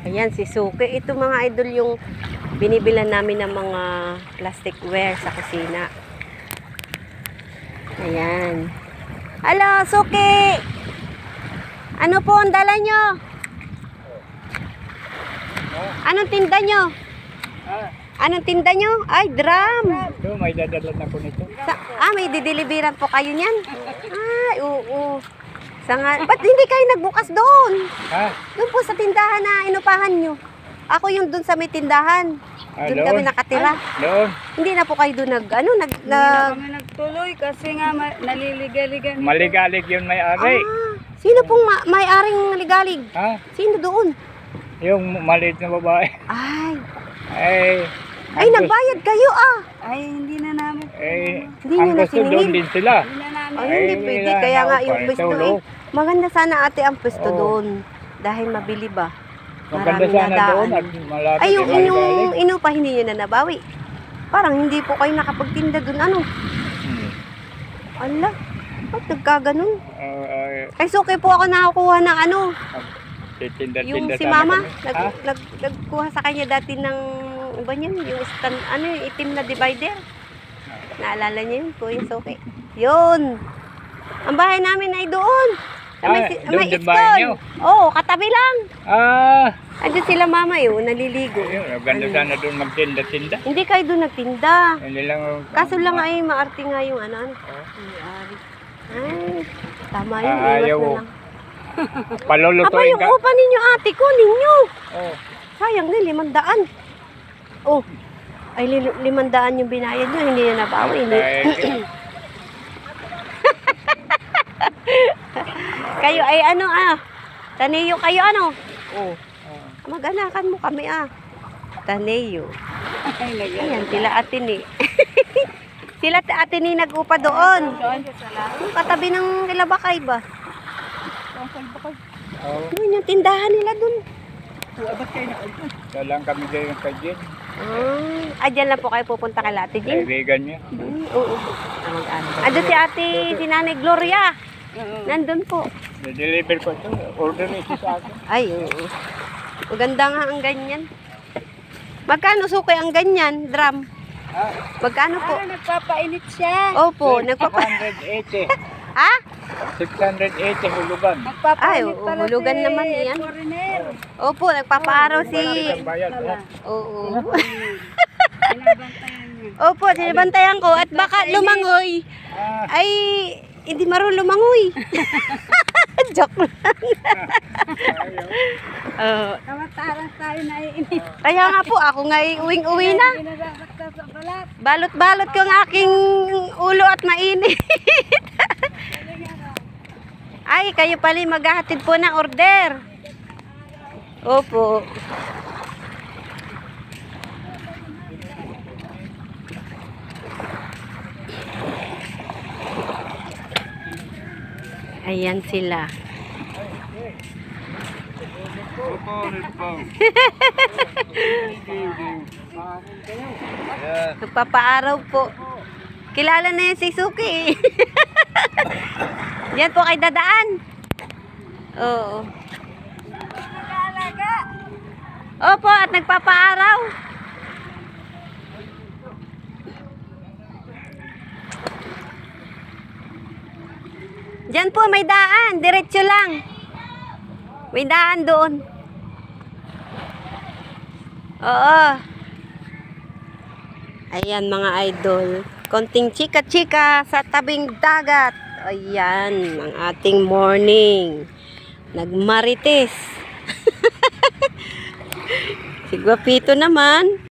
Ayan, si Suki. Ito mga idol yung binibilan namin ng mga plasticware sa kusina. Ayan. Hello, Suki! Ano po ang dala nyo? Anong tinda nyo? Anong tinda nyo? Ay, drum. Ito, may dadalan ako nito. May dideliveran po kayo niyan? Ay, oo. Ba't hindi kayo nagbukas doon? Ha? Doon po sa tindahan na inupahan nyo. Ako yung doon sa may tindahan. Doon kami nakatira. Doon. Hindi na po kayo doon Hindi na kami nagtuloy kasi nga naliligalig. Maligalig yun may-ari. Sino pong may-aring ligalig? Ha? Sino doon? Yung maliit na babae. Ay, nagbayad kayo Ay, hindi na namin. Hindi ang nyo na gusto doon siningil. din sila. Hindi na namin. Ay, hindi pwede. Kaya nga yung pwesto maganda sana ate ang pwesto doon. Dahil mabili ba? Maganda Maraming sana doon at nadaan. malapit. Ay, yung inyong inupa, hindi nyo na nabawi. Parang hindi po kayo nakapagtinda doon. Ano? Ala, ba't nagkaganon? Ay, Suki po ako nakakuha ng ano. Yung si Mama, nagkuha sa kanya dati ng, iba niyan, yung stand, yung itim na divider. Naalala niyo yun po, yung Suki. Yun. Ang bahay namin ay doon. May doon bahay niyo? Oo, katabi lang. Andun sila Mama yun, naliligo. Ganda sana doon magtinda-tinda. Hindi kayo doon nagtinda. Hindi lang. Kaso lang ay maarte nga yung ano. Ay, tama yun. Ayaw. Iwas na lang. Palulutuin yung upa ninyo ate ko, ninyo. Sayang na, 500. Ay 500 yung binayad nyo, hindi na nabawi. Kayo ay ano Taneyo kayo ano? Mag-anakan mo kami Taneyo. Ayan, sila Atini. Sila Atini nag-upa doon. Yung katabi ng Kilabakay ba? Doon yung tindahan nila doon. Dalang kami dyan kay Jen. Dyan lang po kayo pupunta kay Ate Jen? Kaibigan niya. Oo. Andun si Ate, si Nanay Gloria. Nandun po. Na-deliver ko ito. Order ito sa akin. Ay, oo. Maganda nga ang ganyan. Magkano Suki ang ganyan, drum? Magkano po? Nagpapainit siya. Opo, 680. 680 hulugan. Nagpapainit pala hulugan si naman yan. foreigner. Opo, nagpapaaraw si... Bayad. Oo. Binabantayan niya. Opo, sinabantayan ko at baka lumangoy. Ay, hindi marunong lumangoy. Joke lang. Tawatarang tayo naiinit. Kaya nga po, ako nga uwing-uwi na. Binabakta sa balat. Balot-balot ko ang aking ulo at mainit. Ay, kayo pala maghahatid po ng order. Opo. Ayan sila. Nagpapaaraw po. Kilala na yan si Suki. Yan po kay dadaan. Oo. Opo, at nagpapaaraw. Diyan po may daan, diretso lang. May daan doon. Oo. Ayan mga idol. Konting chika-chika sa tabing dagat. Ayan, ang ating morning. Nagmarites. Si Guapito naman.